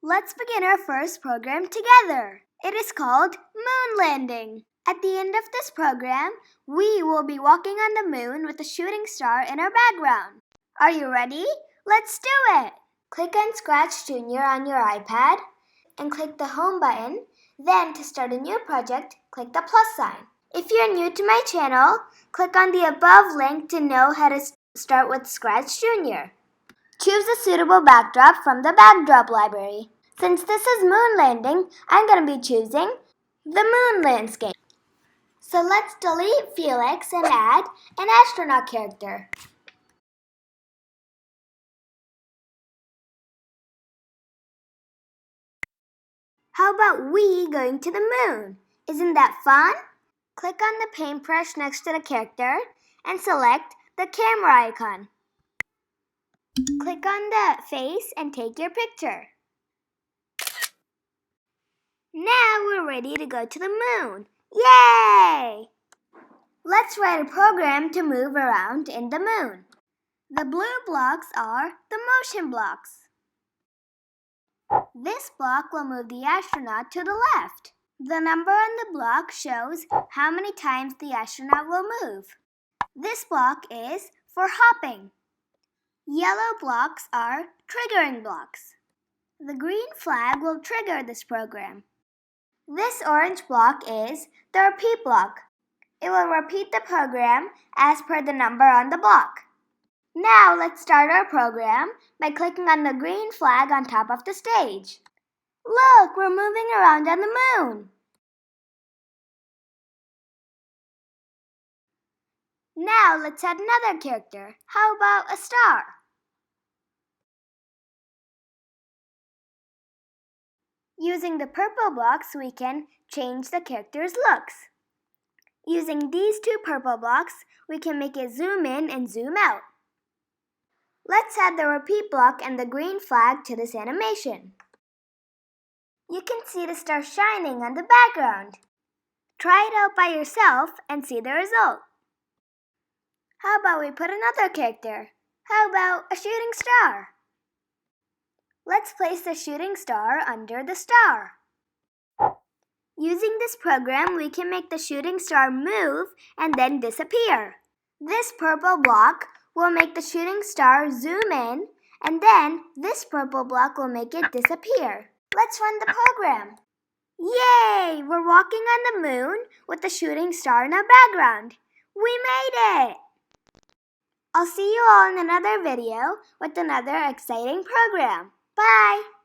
Let's begin our first program together. It is called Moon Landing. At the end of this program, we will be walking on the moon with a shooting star in our background. Are you ready? Let's do it! Click on Scratch Junior on your iPad and click the Home button. Then, to start a new project, click the plus sign. If you're new to my channel, click on the above link to know how to start with Scratch Junior. Choose a suitable backdrop from the backdrop library. Since this is moon landing, I'm going to be choosing the moon landscape. So let's delete Felix and add an astronaut character. How about we going to the moon? Isn't that fun? Click on the paintbrush next to the character and select the camera icon. Click on the face and take your picture. Now we're ready to go to the moon. Yay! Let's write a program to move around in the moon. The blue blocks are the motion blocks. This block will move the astronaut to the left. The number on the block shows how many times the astronaut will move. This block is for hopping. Yellow blocks are triggering blocks. The green flag will trigger this program. This orange block is the repeat block. It will repeat the program as per the number on the block. Now let's start our program by clicking on the green flag on top of the stage. Look, we're moving around on the moon. Now let's add another character. How about a star? Using the purple blocks, we can change the character's looks. Using these two purple blocks, we can make it zoom in and zoom out. Let's add the repeat block and the green flag to this animation. You can see the star shining on the background. Try it out by yourself and see the result. How about we put another character? How about a shooting star? Let's place the shooting star under the star. Using this program, we can make the shooting star move and then disappear. This purple block will make the shooting star zoom in, and then this purple block will make it disappear. Let's run the program. Yay! We're walking on the moon with the shooting star in our background. We made it! I'll see you all in another video with another exciting program. Bye!